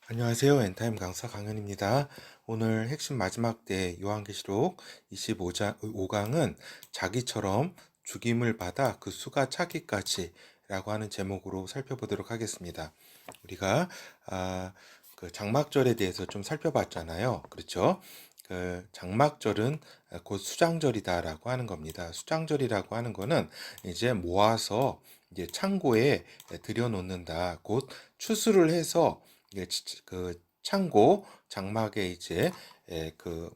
안녕하세요. 엔타임 강사 강현입니다. 오늘 핵심 마지막 때 요한계시록 5강은 자기처럼 죽임을 받아 그 수가 차기까지 라고 하는 제목으로 살펴보도록 하겠습니다. 우리가 그 장막절에 대해서 좀 살펴봤잖아요. 그렇죠? 그 장막절은 곧 수장절이다라고 하는 겁니다. 수장절이라고 하는 거는 이제 모아서 이제 창고에 들여놓는다. 곧 추수를 해서 그 창고 장막에 이제 그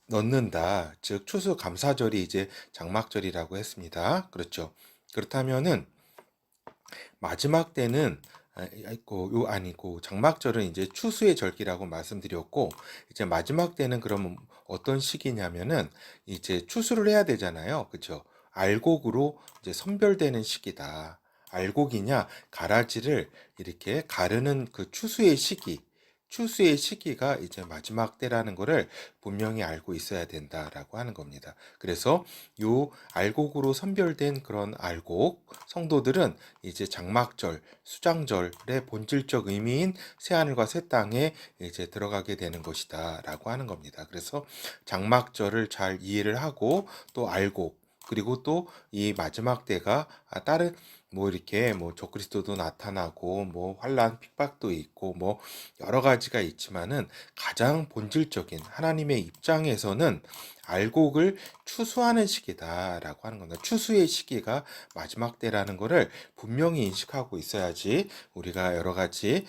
넣는다. 즉 추수감사절이 이제 장막절이라고 했습니다. 그렇죠. 그렇다면은 마지막 때는 아니고 장막절은 이제 추수의 절기라고 말씀드렸고, 이제 마지막 때는 그러면 어떤 시기냐면은 이제 추수를 해야 되잖아요. 그렇죠? 알곡으로 이제 선별되는 시기다. 알곡이냐 가라지를 이렇게 가르는 그 추수의 시기가 이제 마지막 때라는 거를 분명히 알고 있어야 된다라고 하는 겁니다. 그래서 요 알곡으로 선별된 그런 알곡 성도들은 이제 장막절, 수장절의 본질적 의미인 새하늘과 새 땅에 이제 들어가게 되는 것이다라고 하는 겁니다. 그래서 장막절을 잘 이해를 하고 또 알곡, 그리고 또 이 마지막 때가 다른 뭐 이렇게 뭐 적그리스도도 나타나고 뭐 환란 핍박도 있고 뭐 여러 가지가 있지만은 가장 본질적인 하나님의 입장에서는 알곡을 추수하는 시기다라고 하는 겁니다. 추수의 시기가 마지막 때라는 것을 분명히 인식하고 있어야지 우리가 여러 가지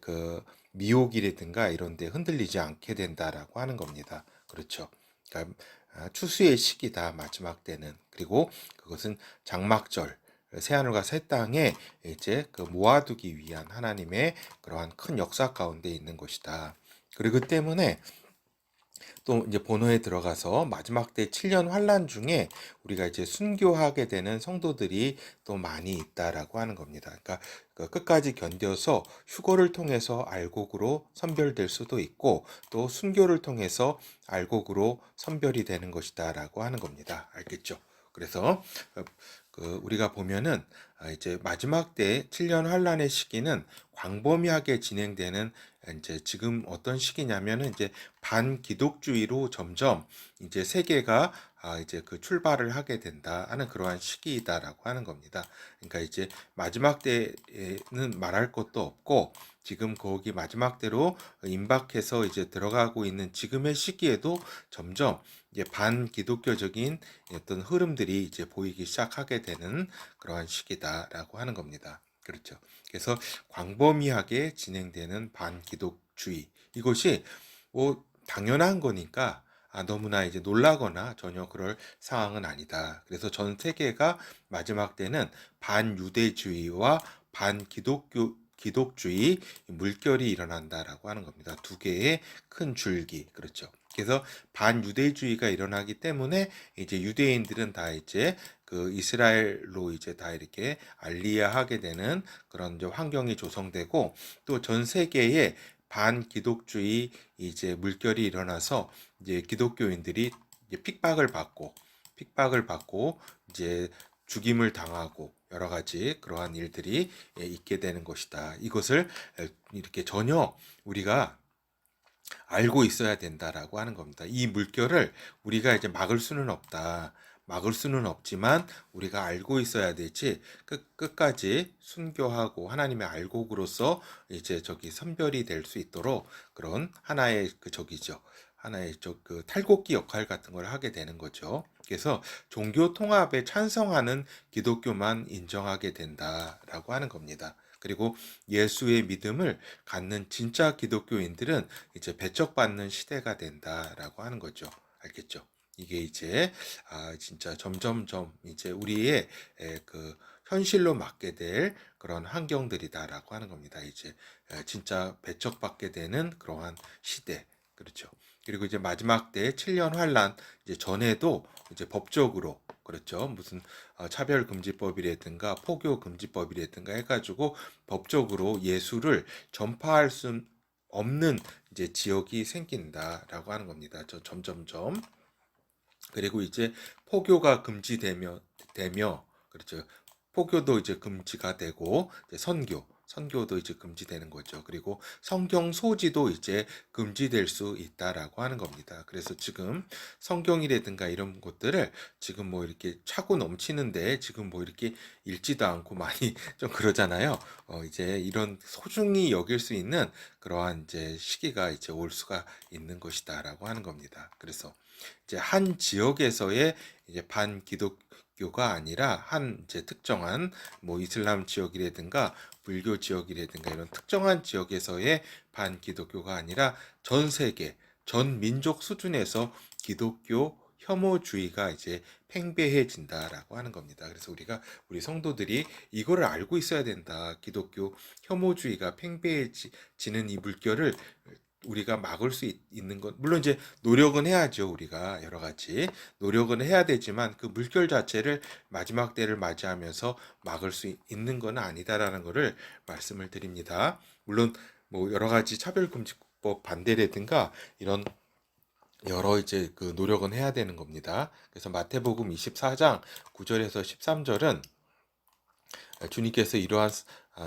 그 미혹이라든가 이런 데 흔들리지 않게 된다라고 하는 겁니다. 그렇죠. 그러니까 추수의 시기다 마지막 때는. 그리고 그것은 장막절 새하늘과 새 땅에 이제 그 모아두기 위한 하나님의 그러한 큰 역사 가운데 있는 것이다. 그리고 때문에 또 이제 본호에 들어가서 마지막 때 7년 환란 중에 우리가 이제 순교하게 되는 성도들이 또 많이 있다라고 하는 겁니다. 그러니까 그 끝까지 견뎌서 휴거를 통해서 알곡으로 선별될 수도 있고 또 순교를 통해서 알곡으로 선별이 되는 것이다라고 하는 겁니다. 알겠죠? 그래서 그 우리가 보면은 이제 마지막 때 7년 환란의 시기는 광범위하게 진행되는 이제 지금 어떤 시기냐면은 이제 반기독주의로 점점 이제 세계가 이제 그 출발을 하게 된다 하는 그러한 시기이다라고 하는 겁니다. 그러니까 이제 마지막 때에는 말할 것도 없고 지금 거기 마지막 때로 임박해서 이제 들어가고 있는 지금의 시기에도 점점 이제 반기독교적인 어떤 흐름들이 이제 보이기 시작하게 되는 그러한 시기다라고 하는 겁니다. 그렇죠. 그래서 광범위하게 진행되는 반기독주의 이것이 뭐 당연한 거니까 너무나 이제 놀라거나 전혀 그럴 상황은 아니다. 그래서 전 세계가 마지막 때는 반유대주의와 기독주의 물결이 일어난다라고 하는 겁니다. 두 개의 큰 줄기. 그렇죠. 그래서 반유대주의가 일어나기 때문에 이제 유대인들은 다 이제 그 이스라엘로 이제 다 이렇게 알리야하게 되는 그런 이제 환경이 조성되고 또 전 세계에 반기독주의 이제 물결이 일어나서 이제 기독교인들이 이제 핍박을 받고 이제 죽임을 당하고 여러 가지 그러한 일들이 있게 되는 것이다. 이것을 이렇게 전혀 우리가 알고 있어야 된다라고 하는 겁니다. 이 물결을 우리가 이제 막을 수는 없다. 막을 수는 없지만 우리가 알고 있어야 되지 끝까지 순교하고 하나님의 알곡으로서 이제 저기 선별이 될 수 있도록 그런 하나의 그 저기죠. 하나의 그 탈곡기 역할 같은 걸 하게 되는 거죠. 그래서 종교 통합에 찬성하는 기독교만 인정하게 된다라고 하는 겁니다. 그리고 예수의 믿음을 갖는 진짜 기독교인들은 이제 배척받는 시대가 된다라고 하는 거죠. 알겠죠? 이게 이제 진짜 점점점 이제 우리의 그 현실로 맞게 될 그런 환경들이다라고 하는 겁니다. 이제 진짜 배척받게 되는 그러한 시대. 그렇죠. 그리고 이제 마지막 때 7년 환란 이제 전에도 이제 법적으로 그렇죠. 무슨 차별금지법이라든가 포교금지법이라든가 해가지고 법적으로 예수를 전파할 수 없는 이제 지역이 생긴다라고 하는 겁니다. 점점점. 그리고 이제 포교가 금지되며 그렇죠. 포교도 이제 금지가 되고 이제 선교도 이제 금지되는 거죠. 그리고 성경 소지도 이제 금지될 수 있다라고 하는 겁니다. 그래서 지금 성경이라든가 이런 것들을 지금 뭐 이렇게 차고 넘치는데 지금 뭐 이렇게 읽지도 않고 많이 좀 그러잖아요. 이제 이런 소중히 여길 수 있는 그러한 이제 시기가 이제 올 수가 있는 것이다라고 하는 겁니다. 그래서 이제 한 지역에서의 이제 반기독교가 아니라 한 이제 특정한 뭐 이슬람 지역이라든가 불교 지역이라든가 이런 특정한 지역에서의 반기독교가 아니라 전 세계, 전 민족 수준에서 기독교 혐오주의가 이제 팽배해진다라고 하는 겁니다. 그래서 우리가 우리 성도들이 이거를 알고 있어야 된다. 기독교 혐오주의가 팽배해지는 이 물결을 우리가 막을 수 있는 것, 물론 이제 노력은 해야죠. 우리가 여러 가지 노력은 해야 되지만 그 물결 자체를 마지막 때를 맞이하면서 막을 수 있는 건 아니다라는 것을 말씀을 드립니다. 물론 뭐 여러 가지 차별금지법 반대라든가 이런 여러 이제 그 노력은 해야 되는 겁니다. 그래서 마태복음 24장 9절에서 13절은 주님께서 이러한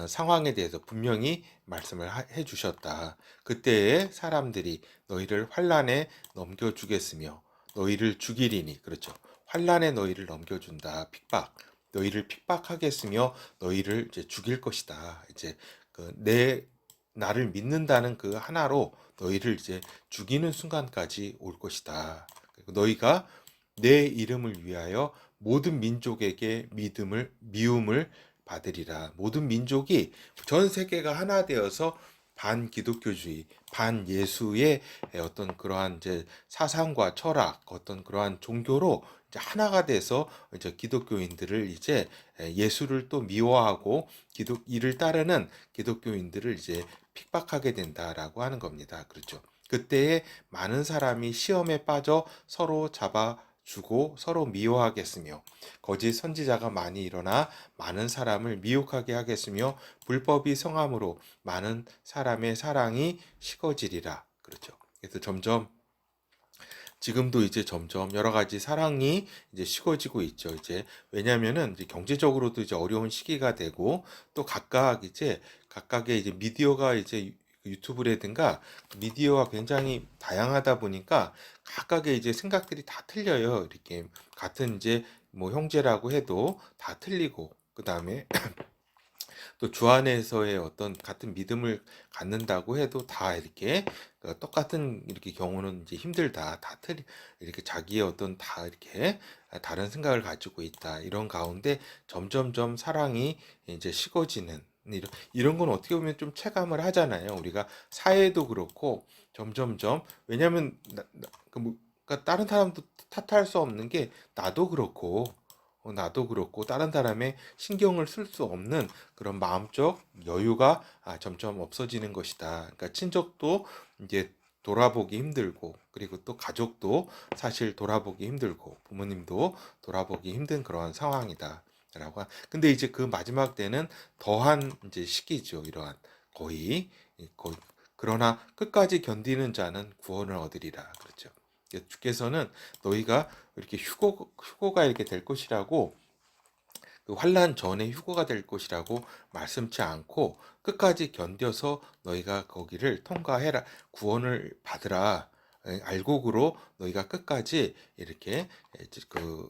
상황에 대해서 분명히 말씀을 해 주셨다. 그때에 사람들이 너희를 환란에 넘겨주겠으며 너희를 죽이리니, 그렇죠. 환란에 너희를 넘겨준다. 핍박. 너희를 핍박하겠으며 너희를 이제 죽일 것이다. 이제 그 내 나를 믿는다는 그 하나로 너희를 이제 죽이는 순간까지 올 것이다. 그리고 너희가 내 이름을 위하여 모든 민족에게 미움을 받으리라. 모든 민족이 전 세계가 하나 되어서 반기독교주의, 반예수의 어떤 그러한 이제 사상과 철학, 어떤 그러한 종교로 이제 하나가 돼서 이제 기독교인들을 이제 예수를 또 미워하고 이를 따르는 기독교인들을 이제 핍박하게 된다라고 하는 겁니다. 그렇죠. 그때에 많은 사람이 시험에 빠져 서로 잡아주고 서로 미워하겠으며 거짓 선지자가 많이 일어나 많은 사람을 미혹하게 하겠으며 불법이 성함으로 많은 사람의 사랑이 식어지리라. 그렇죠. 그래서 점점 지금도 이제 점점 여러 가지 사랑이 이제 식어지고 있죠. 이제 왜냐면은 이제 경제적으로도 이제 어려운 시기가 되고 또 각각의 이제 미디어가 이제 유튜브라든가 미디어가 굉장히 다양하다 보니까 각각의 이제 생각들이 다 틀려요. 이렇게 같은 이제 뭐 형제라고 해도 다 틀리고 그다음에 또 주 안에서의 어떤 같은 믿음을 갖는다고 해도 다 이렇게 똑같은 이렇게 경우는 이제 힘들다. 이렇게 자기의 어떤 다 이렇게 다른 생각을 가지고 있다. 이런 가운데 점점점 사랑이 이제 식어지는 이런 건 어떻게 보면 좀 체감을 하잖아요. 우리가 사회도 그렇고 점점점 왜냐하면 그러니까 다른 사람도 탓할 수 없는 게 나도 그렇고 다른 사람의 신경을 쓸 수 없는 그런 마음적 여유가 점점 없어지는 것이다. 그러니까 친족도 이제 돌아보기 힘들고 그리고 또 가족도 사실 돌아보기 힘들고 부모님도 돌아보기 힘든 그러한 상황이다. 근데 이제 그 마지막 때는 더한 이제 시기죠. 이러한 거의 그러나 끝까지 견디는 자는 구원을 얻으리라. 그렇죠. 주께서는 너희가 이렇게 휴고가 이렇게 될 것이라고 그 환난 전에 휴고가 될 것이라고 말씀치 않고 끝까지 견뎌서 너희가 거기를 통과해라 구원을 받으라 알곡으로 너희가 끝까지 이렇게 그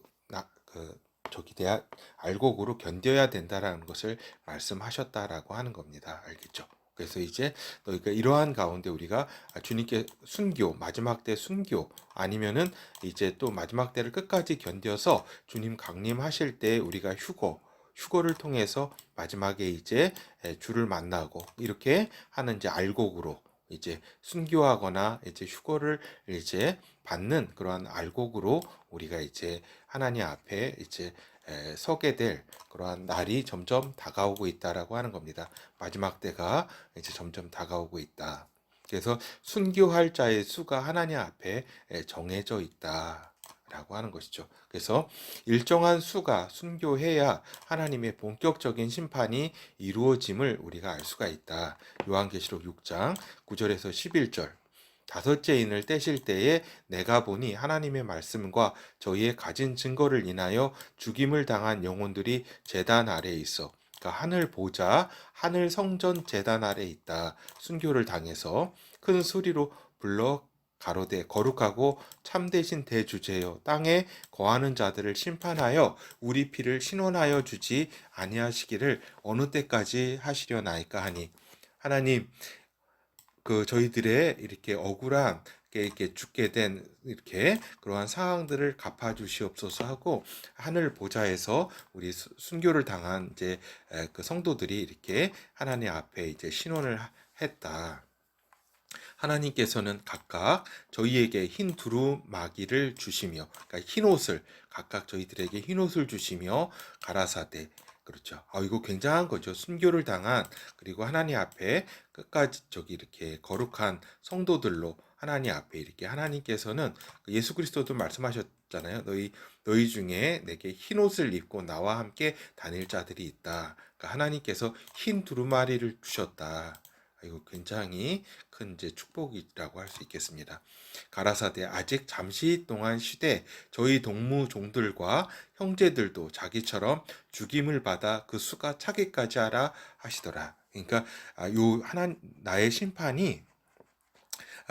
저기 대학 알곡으로 견뎌야 된다라는 것을 말씀하셨다라고 하는 겁니다. 알겠죠? 그래서 이제 너희가 이러한 가운데 우리가 주님께 순교, 마지막 때 순교 아니면은 이제 또 마지막 때를 끝까지 견뎌서 주님 강림하실 때 우리가 휴거를 통해서 마지막에 이제 주를 만나고 이렇게 하는 이제 알곡으로 이제 순교하거나 이제 휴거를 이제 받는 그러한 알곡으로 우리가 이제 하나님 앞에 이제 서게 될 그러한 날이 점점 다가오고 있다라고 하는 겁니다. 마지막 때가 이제 점점 다가오고 있다. 그래서 순교할 자의 수가 하나님 앞에 정해져 있다라고 하는 것이죠. 그래서 일정한 수가 순교해야 하나님의 본격적인 심판이 이루어짐을 우리가 알 수가 있다. 요한계시록 6장 9절에서 11절. 다섯째 인을 떼실 때에 내가 보니 하나님의 말씀과 저희의 가진 증거를 인하여 죽임을 당한 영혼들이 제단 아래에 있어 그러니까 하늘 보좌, 하늘 성전 제단 아래 있다. 순교를 당해서 큰 소리로 불러 가로되 거룩하고 참되신 대주제여 땅에 거하는 자들을 심판하여 우리 피를 신원하여 주지 아니하시기를 어느 때까지 하시려나이까 하니. 하나님, 저희들의 이렇게 억울한 이렇게 죽게 된 이렇게 그러한 상황들을 갚아 주시옵소서 하고, 하늘 보좌에서 우리 순교를 당한 이제 그 성도들이 이렇게 하나님 앞에 이제 신원을 했다. 하나님께서는 각각 저희에게 흰 두루마기를 주시며, 그러니까 흰 옷을, 각각 저희들에게 흰 옷을 주시며 가라사대. 그렇죠. 이거 굉장한 거죠. 순교를 당한, 그리고 하나님 앞에 끝까지 이렇게 거룩한 성도들로 하나님 앞에 이렇게, 하나님께서는 예수 그리스도도 말씀하셨잖아요. 너희 중에 내게 흰 옷을 입고 나와 함께 다닐 자들이 있다. 그러니까 하나님께서 흰 두루마리를 주셨다. 이거 굉장히 큰 이제 축복이라고 할 수 있겠습니다. 가라사대 아직 잠시 동안 쉬되 저희 동무 종들과 형제들도 자기처럼 죽임을 받아 그 수가 차기까지 하라 하시더라. 그러니까 요 하나 나의 심판이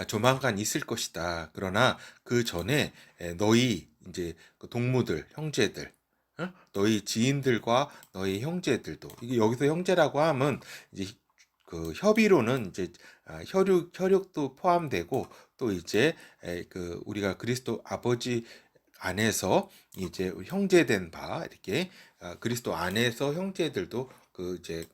조만간 있을 것이다. 그러나 그 전에 너희 이제 그 동무들, 형제들, 너희 지인들과 너희 형제들도, 이게 여기서 형제라고 하면 이제 그 협의로는 이제 혈육도 포함되고, 또 이제 그 우리가 그리스도 아버지 안에서 이제 형제된 바, 이렇게 그리스도 안에서 형제들도 그 이제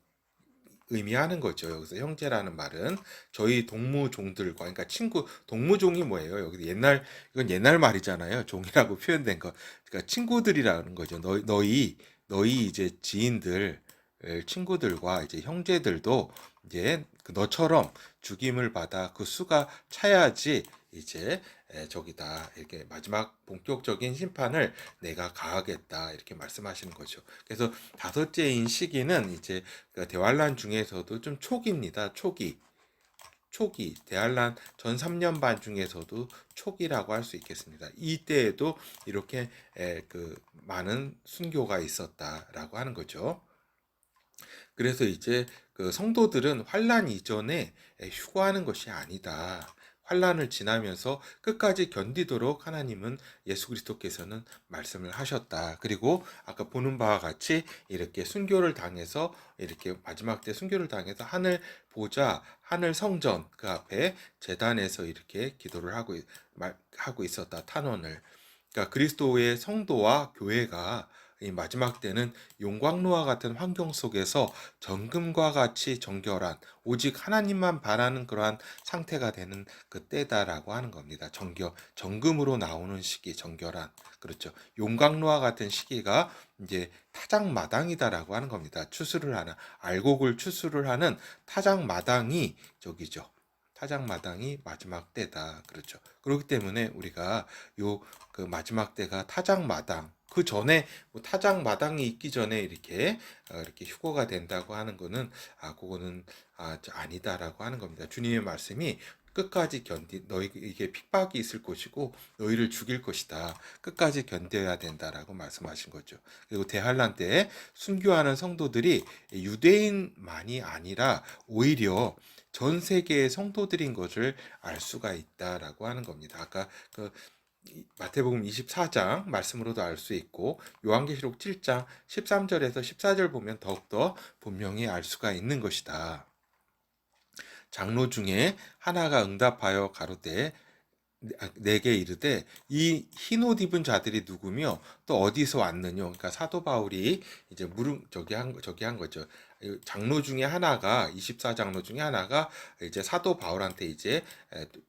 의미하는 거죠. 여기서 형제라는 말은 저희 동무종들과, 그러니까 친구, 동무종이 뭐예요? 여기 이건 옛날 말이잖아요. 종이라고 표현된 거. 그러니까 친구들이라는 거죠. 너희 이제 지인들, 친구들과 이제 형제들도 이제 너처럼 죽임을 받아 그 수가 차야지 이제 저기다, 이렇게 마지막 본격적인 심판을 내가 가하겠다, 이렇게 말씀하시는 거죠. 그래서 다섯째인 시기는 이제 그 대환란 중에서도 좀 초기입니다. 초기 대환란 전 3년 반 중에서도 초기라고 할 수 있겠습니다. 이때에도 이렇게 그 많은 순교가 있었다라고 하는 거죠. 그래서 이제 그 성도들은 환란 이전에 휴거하는 것이 아니다. 환란을 지나면서 끝까지 견디도록 하나님은, 예수 그리스도께서는 말씀을 하셨다. 그리고 아까 보는 바와 같이 이렇게 순교를 당해서, 이렇게 마지막 때 순교를 당해서 하늘 보좌, 하늘 성전 그 앞에 제단에서 이렇게 기도를 하고 있었다. 탄원을. 그러니까 그리스도의 성도와 교회가 이 마지막 때는 용광로와 같은 환경 속에서 정금과 같이 정결한, 오직 하나님만 바라는 그러한 상태가 되는 그 때다라고 하는 겁니다. 정금으로 나오는 시기, 정결한. 그렇죠. 용광로와 같은 시기가 이제 타작마당이다라고 하는 겁니다. 알곡을 추수를 하는 타작마당이 저기죠. 타작마당이 마지막 때다. 그렇죠. 그렇기 때문에 우리가 그 마지막 때가 타작마당, 그 전에 타작마당이 있기 전에 이렇게 휴거가 된다고 하는 거는 그거는 아니다라고 하는 겁니다. 주님의 말씀이 끝까지 너희에게 핍박이 있을 것이고 너희를 죽일 것이다. 끝까지 견뎌야 된다라고 말씀하신 거죠. 그리고 대환란 때 순교하는 성도들이 유대인만이 아니라 오히려 전 세계의 성도들인 것을 알 수가 있다라고 하는 겁니다. 아까 마태복음 24장 말씀으로도 알 수 있고, 요한계시록 7장 13절에서 14절 보면 더욱더 분명히 알 수가 있는 것이다. 장로 중에 하나가 응답하여 가로되 내게 이르되 이 흰옷 입은 자들이 누구며 또 어디서 왔느냐. 그러니까 사도 바울이 이제 저기 한 거죠. 장로 중에 하나가, 24장로 중에 하나가 이제 사도 바울한테 이제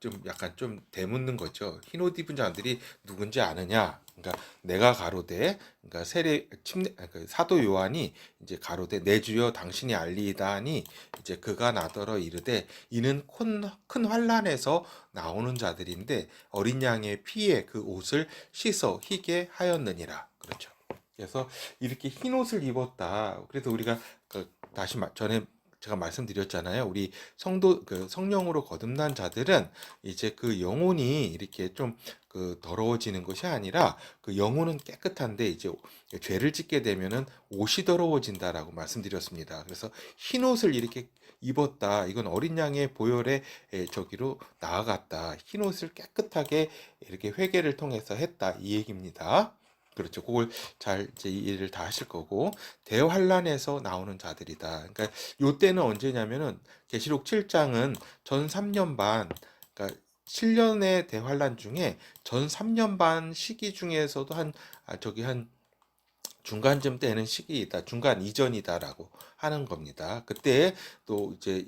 좀 약간 좀 대묻는 거죠. 흰옷 입은 자들이 누군지 아느냐. 그러니까 내가 가로되, 그러니까 사도 요한이 이제 가로되 내 주여 당신이 알리이다 하니, 이제 그가 나더러 이르되 이는 큰 환란에서 나오는 자들인데 어린 양의 피에 그 옷을 씻어 희게 하였느니라. 그렇죠. 그래서 이렇게 흰 옷을 입었다. 그래서 우리가 다시 전에 제가 말씀드렸잖아요. 우리 성도 그 성령으로 거듭난 자들은 이제 그 영혼이 이렇게 좀 그 더러워지는 것이 아니라 그 영혼은 깨끗한데 이제 죄를 짓게 되면은 옷이 더러워진다라고 말씀드렸습니다. 그래서 흰 옷을 이렇게 입었다. 이건 어린 양의 보혈에 저기로 나아갔다. 흰 옷을 깨끗하게 이렇게 회개를 통해서 했다. 이 얘기입니다. 그렇죠. 그걸 잘 이제 이해를 다 하실 거고 대환란에서 나오는 자들이다. 그러니까 요 때는 언제냐면은 계시록 7장은 전 3년 반 그러니까 7년의 대환란 중에 전 3년 반 시기 중에서도 한 중간쯤 되는 시기이다. 중간 이전이다라고 하는 겁니다. 그때 또 이제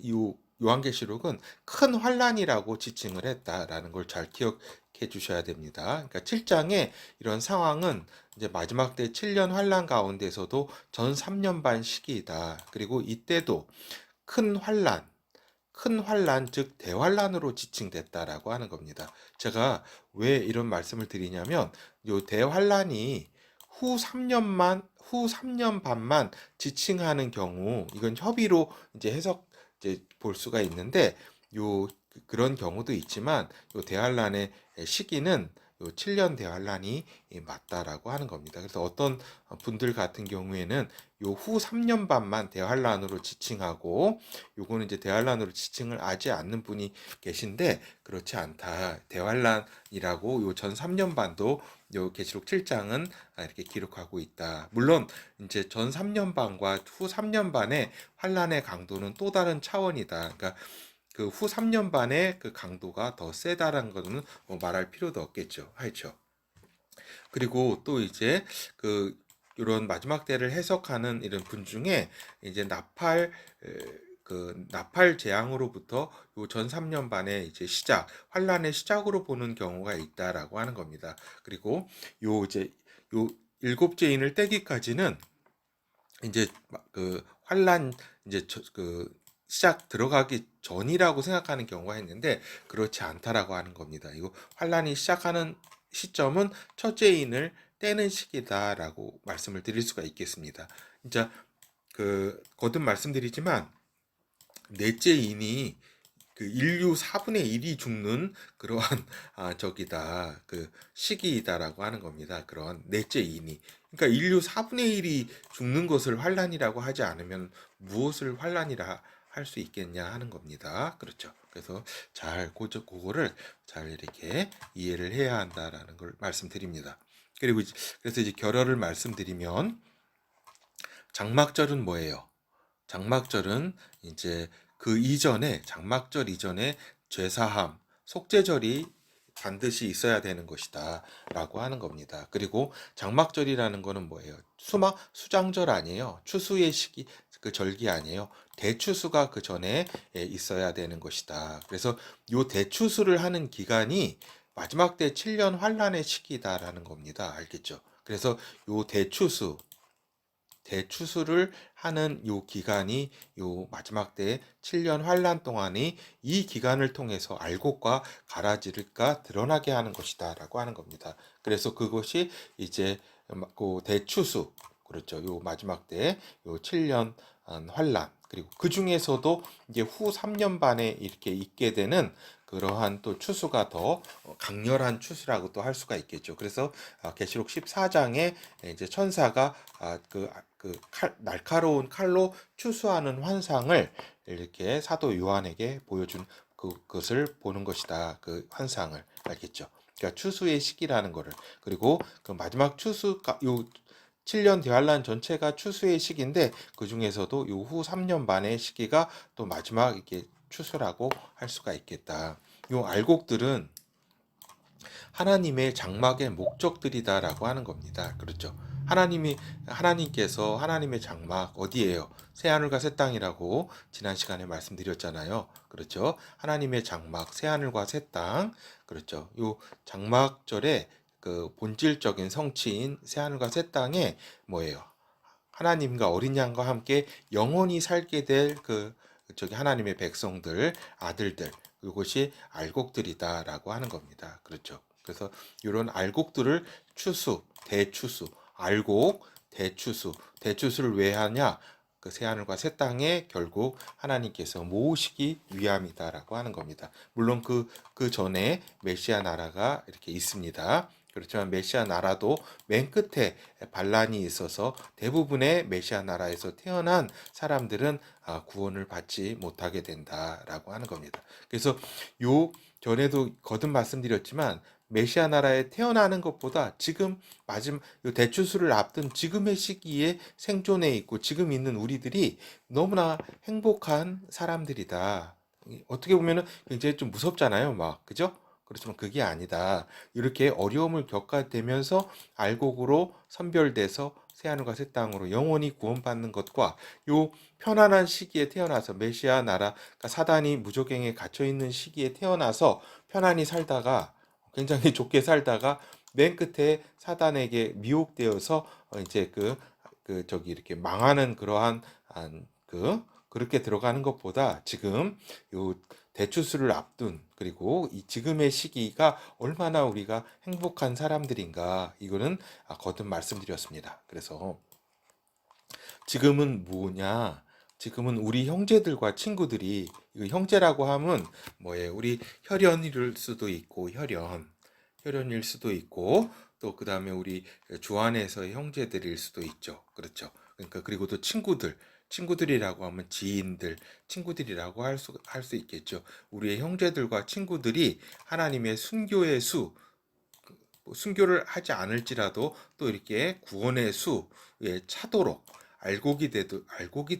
요한계시록은 큰 환란이라고 지칭을 했다라는 걸 잘 기억해 주셔야 됩니다. 그러니까 7장에 이런 상황은 이제 마지막 때 7년 환란 가운데서도 전 3년 반 시기이다. 그리고 이때도 큰 환란, 즉 대환란으로 지칭됐다라고 하는 겁니다. 제가 왜 이런 말씀을 드리냐면 요 대환란이 후 3년 반만 지칭하는 경우 이건 협의로 이제 해석 이제 볼 수가 있는데 요 그런 경우도 있지만 요 대환란의 시기는 요 7년 대환란이 맞다라고 하는 겁니다. 그래서 어떤 분들 같은 경우에는 요 후 3년 반만 대환란으로 지칭하고 요거는 이제 대환란으로 지칭을 하지 않는 분이 계신데 그렇지 않다. 대환란이라고 요 전 3년 반도 요 계시록 7장은 이렇게 기록하고 있다. 물론 이제 전 3년 반과 후 3년 반의 환란의 강도는 또 다른 차원이다. 그러니까 그 후 3년 반의 그 강도가 더 세다라는 것은 뭐 말할 필요도 없겠죠. 하죠. 그리고 또 이제 그 이런 마지막 때를 해석하는 이런 분 중에 이제 나팔 재앙으로부터 요 전 3년 반의 이제 환란의 시작으로 보는 경우가 있다라고 하는 겁니다. 그리고 요 일곱째 인을 떼기까지는 이제 그 환란 이제 그 시작 들어가기 전이라고 생각하는 경우가 있는데 그렇지 않다라고 하는 겁니다. 이거 환란이 시작하는 시점은 첫째 인을 떼는 시기다라고 말씀을 드릴 수가 있겠습니다. 진짜 그 거듭 말씀드리지만 넷째 인이 그 인류 4분의 1이 죽는 그러한 저기다 그 시기이다라고 하는 겁니다. 그런 넷째 인이 그러니까 인류 4분의 1이 죽는 것을 환란이라고 하지 않으면 무엇을 환란이라 할 수 있겠냐 하는 겁니다. 그렇죠. 그래서 그거를 잘 이렇게 이해를 해야 한다라는 걸 말씀드립니다. 그리고 그래서 이제 결어를 말씀드리면 장막절은 뭐예요? 장막절은 이제 장막절 이전에 제사함, 속죄절이 반드시 있어야 되는 것이다 라고 하는 겁니다. 그리고 장막절이라는 거는 뭐예요? 수장절 아니에요. 추수의 시기, 그 절기 아니에요. 대추수가 그 전에 있어야 되는 것이다. 그래서 요 대추수를 하는 기간이 마지막 때 7년 환란의 시기다라는 겁니다. 알겠죠? 그래서 요 대추수를 하는 요 기간이 요 마지막 때 7년 환란 동안이 이 기간을 통해서 알곡과 가라지가 드러나게 하는 것이다라고 하는 겁니다. 그래서 그것이 이제 그 대추수 그렇죠. 요 마지막 때 요 7년 환란 그리고 그 중에서도 이제 후 3년 반에 이렇게 있게 되는 그러한 또 추수가 더 강렬한 추수라고 또 할 수가 있겠죠. 그래서 계시록 14장에 이제 천사가 날카로운 칼로 추수하는 환상을 이렇게 사도 요한에게 보여준 그것을 보는 것이다. 그 환상을 알겠죠. 그러니까 추수의 시기라는 거를 그리고 그 마지막 요 7년 대환란 전체가 추수의 시기인데 그 중에서도 요 후 3년 반의 시기가 또 마지막 이게 추수라고 할 수가 있겠다. 요 알곡들은 하나님의 장막의 목적들이다라고 하는 겁니다. 그렇죠. 하나님께서 하나님의 장막 어디예요? 새하늘과 새 땅이라고 지난 시간에 말씀드렸잖아요. 그렇죠. 하나님의 장막 새하늘과 새 땅. 그렇죠. 요 장막절의 그 본질적인 성취인 새하늘과 새 땅에 뭐예요? 하나님과 어린 양과 함께 영원히 살게 될 저기 하나님의 백성들, 아들들, 이것이 알곡들이다라고 하는 겁니다. 그렇죠. 그래서 이런 알곡들을 대추수, 대추수를 왜 하냐? 그 새하늘과 새 땅에 결국 하나님께서 모으시기 위함이다라고 하는 겁니다. 물론 그 전에 메시아 나라가 이렇게 있습니다. 그렇지만 메시아 나라도 맨 끝에 반란이 있어서 대부분의 메시아 나라에서 태어난 사람들은 구원을 받지 못하게 된다라고 하는 겁니다. 그래서 요 전에도 거듭 말씀드렸지만 메시아 나라에 태어나는 것보다 지금 마지막 대추수를 앞둔 지금의 시기에 생존해 있고 지금 있는 우리들이 너무나 행복한 사람들이다. 어떻게 보면은 굉장히 좀 무섭잖아요, 막 그죠? 그렇지만 그게 아니다. 이렇게 어려움을 겪어되면서 알곡으로 선별돼서 새하늘과 새 땅으로 영원히 구원받는 것과 요 편안한 시기에 태어나서 메시아 나라, 그러니까 사단이 무저갱에 갇혀 있는 시기에 태어나서 편안히 살다가 굉장히 좋게 살다가 맨 끝에 사단에게 미혹되어서 이제 저기 이렇게 망하는 그러한 그렇게 들어가는 것보다 지금 요 대추수를 앞둔 그리고 이 지금의 시기가 얼마나 우리가 행복한 사람들인가 이거는 거듭 말씀드렸습니다. 그래서 지금은 뭐냐? 지금은 우리 형제들과 친구들이 이거 형제라고 하면 뭐예요? 우리 혈연일 수도 있고 혈연일 수도 있고 또 그다음에 우리 주 안에서의 형제들일 수도 있죠. 그렇죠. 그러니까 그리고 또 친구들이라고 하면 지인들, 친구들이라고 할 수 있겠죠. 우리의 형제들과 친구들이 하나님의 순교를 하지 않을지라도 또 이렇게 구원의 수에 차도록 알곡이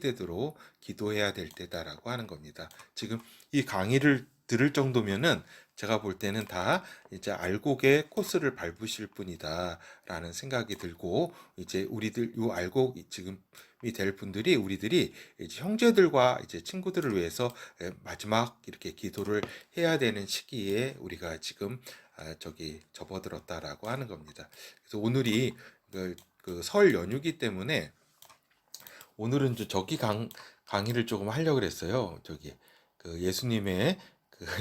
되도록 기도해야 될 때다라고 하는 겁니다. 지금 이 강의를 들을 정도면은 제가 볼 때는 다 이제 알곡의 코스를 밟으실 분이다라는 생각이 들고 이제 우리들 요 알곡이 지금이 될 분들이 우리들이 이제 형제들과 이제 친구들을 위해서 마지막 이렇게 기도를 해야 되는 시기에 우리가 지금 저기 접어들었다라고 하는 겁니다. 그래서 오늘이 설 연휴기 때문에 오늘은 저기 강의를 조금 하려고 그랬어요. 저기 예수님의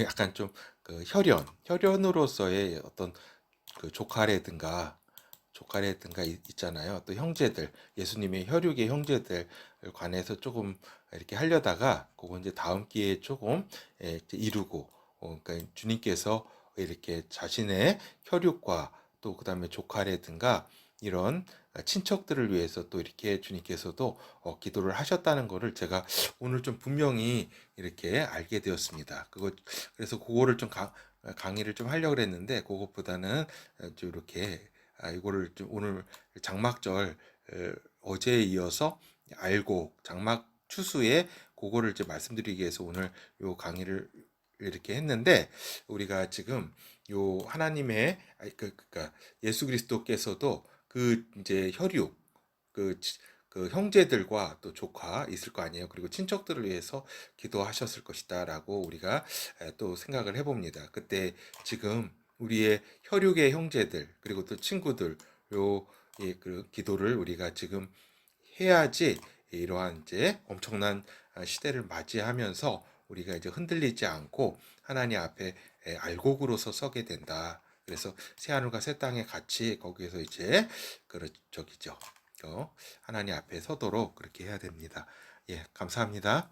약간 좀 혈연으로서의 어떤 조카라든가 있잖아요. 또 형제들, 예수님의 혈육의 형제들 관해서 조금 이렇게 하려다가 그거 이제 다음 기회에 조금 이제 이루고 그러니까 주님께서 이렇게 자신의 혈육과 또 그다음에 조카라든가 이런 친척들을 위해서 또 이렇게 주님께서도 기도를 하셨다는 거를 제가 오늘 좀 분명히 이렇게 알게 되었습니다. 그래서 그거를 좀 강의를 좀 하려고 했는데 그것보다는 좀 이렇게 이거를 좀 오늘 장막절 어제에 이어서 알고 장막 추수에 그거를 이제 말씀드리기 위해서 오늘 요 강의를 이렇게 했는데 우리가 지금 요 하나님의 그러니까 예수 그리스도께서도 이제 혈육 그 형제들과 또 조카 있을 거 아니에요. 그리고 친척들을 위해서 기도하셨을 것이다라고 우리가 또 생각을 해봅니다. 그때 지금 우리의 혈육의 형제들 그리고 또 친구들 그 기도를 우리가 지금 해야지 이러한 이제 엄청난 시대를 맞이하면서 우리가 이제 흔들리지 않고 하나님 앞에 알곡으로서 서게 된다. 그래서 새하늘과 새 땅에 같이 거기에서 이제 저기죠. 하나님 앞에 서도록 그렇게 해야 됩니다. 예, 감사합니다.